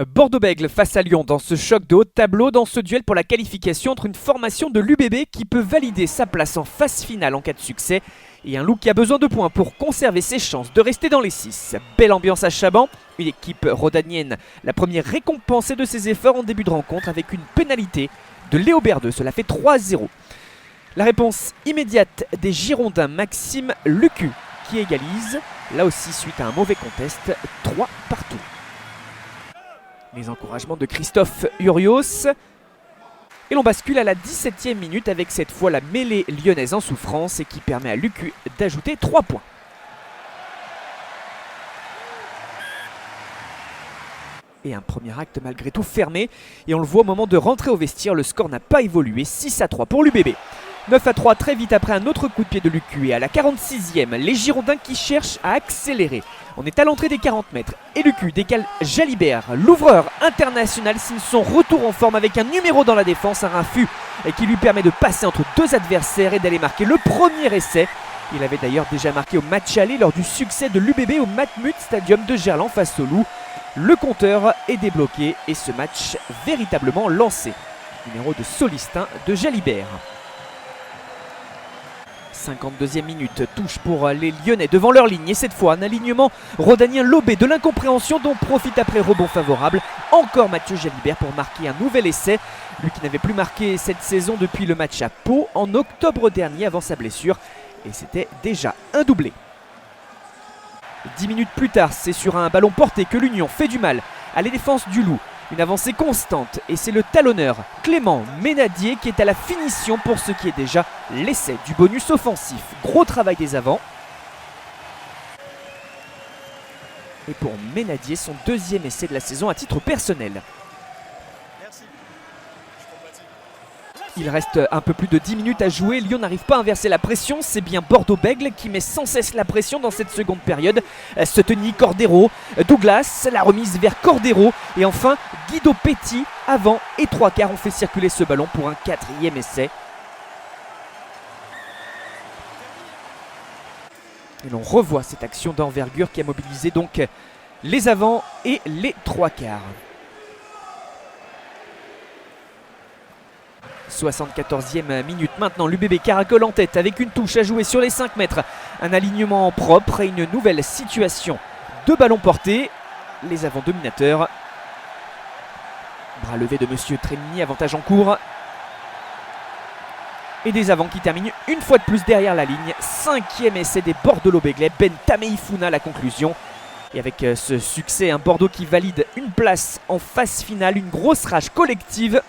Bordeaux-Bègles face à Lyon dans ce choc de haut de tableau, dans ce duel pour la qualification entre une formation de l'UBB qui peut valider sa place en phase finale en cas de succès et un Loup qui a besoin de points pour conserver ses chances de rester dans les 6. Belle ambiance à Chaban, une équipe rhodanienne, la première récompensée de ses efforts en début de rencontre avec une pénalité de Léo Berdeux, cela fait 3-0. La réponse immédiate des Girondins, Maxime Lucu qui égalise, là aussi suite à un mauvais contest, 3 partout. Les encouragements de Christophe Urios. Et l'on bascule à la 17e minute avec cette fois la mêlée lyonnaise en souffrance et qui permet à Lucu d'ajouter 3 points. Et un premier acte malgré tout fermé. Et on le voit au moment de rentrer au vestiaire, le score n'a pas évolué, 6-3 pour l'UBB. 9-3 très vite après un autre coup de pied de Lucu et à la 46e, les Girondins qui cherchent à accélérer. On est à l'entrée des 40 mètres et Lucu décale Jalibert, l'ouvreur international signe son retour en forme avec un numéro dans la défense, un raffut qui lui permet de passer entre deux adversaires et d'aller marquer le premier essai. Il avait d'ailleurs déjà marqué au match aller lors du succès de l'UBB au Matmut Stadium de Gerland face au Loup. Le compteur est débloqué et ce match véritablement lancé. Numéro de Solistin de Jalibert. 52e minute, touche pour les Lyonnais devant leur ligne et cette fois un alignement rhodanien lobé de l'incompréhension dont profite après rebond favorable encore Mathieu Jalibert pour marquer un nouvel essai. Lui qui n'avait plus marqué cette saison depuis le match à Pau en octobre dernier avant sa blessure et c'était déjà un doublé. 10 minutes plus tard, c'est sur un ballon porté que l'Union fait du mal à la défense du Loup. Une avancée constante et c'est le talonneur Clément Ménadier qui est à la finition pour ce qui est déjà l'essai du bonus offensif. Gros travail des avants. Et pour Ménadier, son deuxième essai de la saison à titre personnel. Il reste un peu plus de 10 minutes à jouer. Lyon n'arrive pas à inverser la pression. C'est bien Bordeaux-Bègles qui met sans cesse la pression dans cette seconde période. Seteny, Cordero, Douglas, la remise vers Cordero. Et enfin, Guido Petit, avant et 3/4 ont fait circuler ce ballon pour un 4e essai. Et l'on revoit cette action d'envergure qui a mobilisé donc les avants et les 3/4. 74e minute maintenant, l'UBB caracole en tête avec une touche à jouer sur les 5 mètres. Un alignement propre et une nouvelle situation de ballon porté. Les avants dominateurs. Bras levé de Monsieur Trémini, avantage en cours. Et des avants qui terminent une fois de plus derrière la ligne. 5e essai des Bordeaux-Bègles. Ben Tameifuna la conclusion. Et avec ce succès, un Bordeaux qui valide une place en phase finale, une grosse rage collective.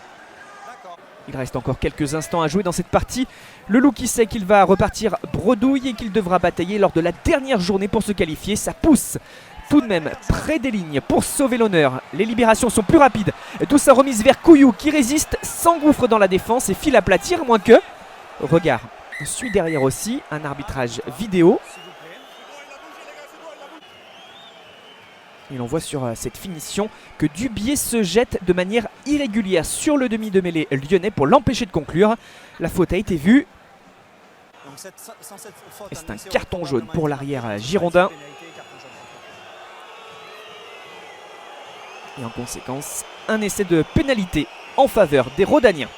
Il reste encore quelques instants à jouer dans cette partie. Le Loup qui sait qu'il va repartir bredouille et qu'il devra batailler lors de la dernière journée pour se qualifier. Ça pousse tout de même près des lignes pour sauver l'honneur. Les libérations sont plus rapides. Tout ça remise vers Couillou qui résiste, s'engouffre dans la défense et file aplatir, moins que... Regard suit derrière aussi, un arbitrage vidéo. Et l'on voit sur cette finition que Dubié se jette de manière irrégulière sur le demi de mêlée lyonnais pour l'empêcher de conclure. La faute a été vue. Et c'est un carton jaune pour l'arrière girondin. Et en conséquence, un essai de pénalité en faveur des Rhodaniens.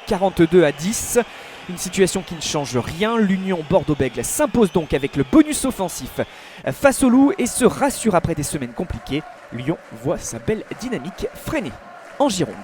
42-10. Une situation qui ne change rien. L'Union Bordeaux-Bègles s'impose donc avec le bonus offensif face au Loup et se rassure après des semaines compliquées. Lyon voit sa belle dynamique freiner en Gironde.